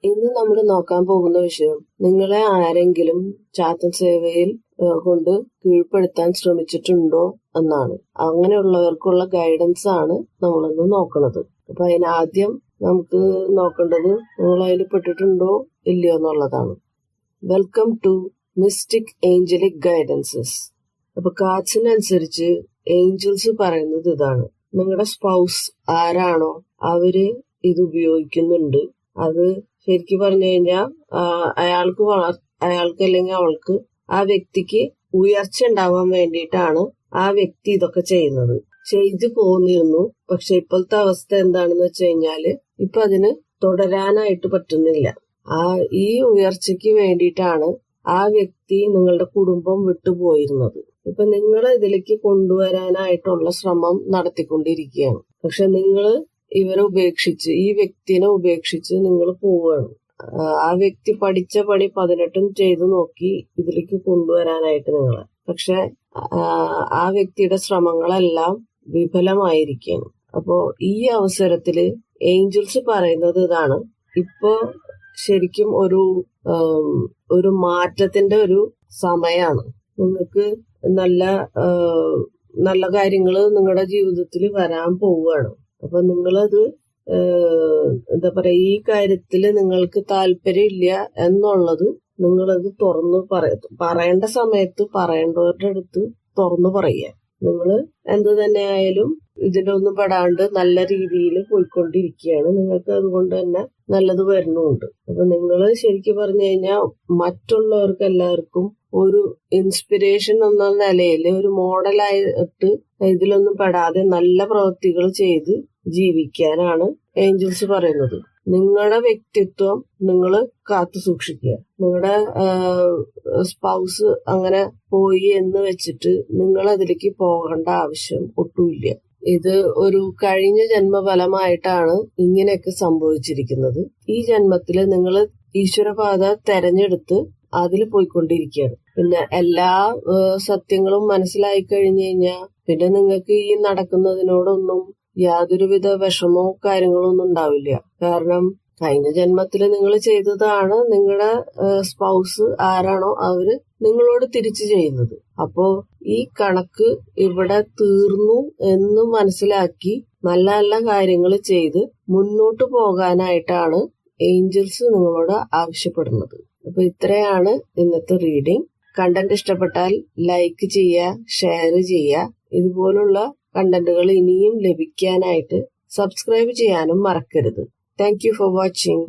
ഇന്ന് നമ്മൾ നോക്കാൻ പോകുന്ന വിഷയം നിങ്ങളെ ആരെങ്കിലും ചാത്തൻ സേവയിൽ കൊണ്ട് കീഴ്പ്പെടുത്താൻ ശ്രമിച്ചിട്ടുണ്ടോ എന്നാണ്. അങ്ങനെയുള്ളവർക്കുള്ള ഗൈഡൻസ് ആണ് നമ്മളിന്ന് നോക്കുന്നത്. അപ്പൊ അതിനാദ്യം നമുക്ക് നോക്കേണ്ടത് നിങ്ങൾ അതിൽ പെട്ടിട്ടുണ്ടോ ഇല്ലയോ എന്നുള്ളതാണ്. Welcome to mystic angelic guidances. അപ്പൊ കാർഡ്സിനനുസരിച്ച് ഏഞ്ചൽസ് പറയുന്നത് ഇതാണ്: നിങ്ങളുടെ സ്പൗസ് ആരാണോ അവര് ഇത് ഉപയോഗിക്കുന്നുണ്ട്. അത് ശരിക്കും പറഞ്ഞു കഴിഞ്ഞാൽ അയാൾക്ക് അല്ലെങ്കിൽ അവൾക്ക് ആ വ്യക്തിക്ക് ഉയർച്ച ഉണ്ടാവാൻ വേണ്ടിയിട്ടാണ് ആ വ്യക്തി ഇതൊക്കെ ചെയ്യുന്നത്. ചെയ്തു പോന്നിരുന്നു. പക്ഷെ ഇപ്പോഴത്തെ അവസ്ഥ എന്താണെന്ന് വെച്ച് കഴിഞ്ഞാല് ഇപ്പൊ അതിന് തുടരാനായിട്ട് പറ്റുന്നില്ല. ഈ ഉയർച്ചയ്ക്ക് വേണ്ടിയിട്ടാണ് ആ വ്യക്തി നിങ്ങളുടെ കുടുംബം വിട്ടുപോയിരുന്നത്. ഇപ്പൊ നിങ്ങളെ ഇതിലേക്ക് കൊണ്ടുവരാനായിട്ടുള്ള ശ്രമം നടത്തിക്കൊണ്ടിരിക്കുകയാണ്. പക്ഷെ നിങ്ങള് ഇവരെ ഉപേക്ഷിച്ച്, ഈ വ്യക്തിനെ ഉപേക്ഷിച്ച് നിങ്ങൾ പോവുകയാണ്. ആ വ്യക്തി പഠിച്ച പണി 18 ചെയ്തു നോക്കി ഇതിലേക്ക് കൊണ്ടുവരാനായിട്ട് നിങ്ങളെ. പക്ഷെ ആ വ്യക്തിയുടെ ശ്രമങ്ങളെല്ലാം വിഫലമായിരിക്കുകയാണ്. അപ്പോ ഈ അവസരത്തില് ഏഞ്ചൽസ് പറയുന്നത് ഇതാണ്: ഇപ്പോ ശരിക്കും ഒരു മാറ്റത്തിന്റെ ഒരു സമയമാണ്. നിങ്ങൾക്ക് നല്ല കാര്യങ്ങള് നിങ്ങളുടെ ജീവിതത്തിൽ വരാൻ പോവുകയാണ്. അപ്പൊ നിങ്ങളത് എന്താ പറയാ, ഈ കാര്യത്തില് നിങ്ങൾക്ക് താല്പര്യമില്ല എന്നുള്ളത് നിങ്ങളത് തുറന്ന് പറയേണ്ട സമയത്ത് പറയേണ്ടവരുടെ അടുത്ത് തുറന്നു പറയുക. നിങ്ങൾ എന്ത് തന്നെ ആയാലും ഇതിലൊന്നും പെടാണ്ട് നല്ല രീതിയിൽ പോയിക്കൊണ്ടിരിക്കുകയാണ്. നിങ്ങൾക്ക് അതുകൊണ്ട് തന്നെ നല്ലത് വരുന്നുമുണ്ട്. അപ്പൊ നിങ്ങൾ ശരിക്കും പറഞ്ഞു കഴിഞ്ഞാൽ മറ്റുള്ളവർക്ക് എല്ലാവർക്കും ഒരു ഇൻസ്പിറേഷൻ എന്ന നിലയിൽ ഒരു മോഡലായിട്ട് ഇതിലൊന്നും പെടാതെ നല്ല പ്രവൃത്തികൾ ചെയ്ത് ജീവിക്കാനാണ് ഏഞ്ചൽസ് പറയുന്നത്. നിങ്ങളുടെ വ്യക്തിത്വം നിങ്ങൾ കാത്തു സൂക്ഷിക്കുക. നിങ്ങളുടെ സ്പൗസ് അങ്ങനെ പോയി എന്ന് വെച്ചിട്ട് നിങ്ങൾ അതിലേക്ക് പോകേണ്ട ആവശ്യം ഒട്ടുമില്ല. ഇത് ഒരു കഴിഞ്ഞ ജന്മഫലമായിട്ടാണ് ഇങ്ങനെയൊക്കെ സംഭവിച്ചിരിക്കുന്നത്. ഈ ജന്മത്തില് നിങ്ങൾ ഈശ്വരപാത തെരഞ്ഞെടുത്ത് അതിൽ പോയിക്കൊണ്ടിരിക്കുകയാണ്. പിന്നെ എല്ലാ സത്യങ്ങളും മനസ്സിലായി കഴിഞ്ഞു കഴിഞ്ഞാൽ പിന്നെ നിങ്ങൾക്ക് ഈ നടക്കുന്നതിനോടൊന്നും യാതൊരുവിധ വിഷമോ കാര്യങ്ങളോ ഒന്നും ഉണ്ടാവില്ല. കാരണം കഴിഞ്ഞ ജന്മത്തിൽ നിങ്ങൾ ചെയ്തതാണ് നിങ്ങളുടെ സ്പൗസ് ആരാണോ അവര് നിങ്ങളോട് തിരിച്ചു ചെയ്യുന്നത്. അപ്പോ ഈ കണക്ക് ഇവിടെ തീർന്നു എന്ന് മനസ്സിലാക്കി നല്ല നല്ല കാര്യങ്ങൾ ചെയ്ത് മുന്നോട്ട് പോകാനായിട്ടാണ് ഏഞ്ചൽസ് നിങ്ങളോട് ആവശ്യപ്പെടുന്നത്. അപ്പൊ ഇത്രയാണ് ഇന്നത്തെ റീഡിംഗ്. കണ്ടന്റ് ഇഷ്ടപ്പെട്ടാൽ ലൈക്ക് ചെയ്യുക, ഷെയർ ചെയ്യുക. ഇതുപോലുള്ള കണ്ടന്റുകൾ ഇനിയും ലഭിക്കാനായിട്ട് സബ്സ്ക്രൈബ് ചെയ്യാനും മറക്കരുത്. Thank you for watching.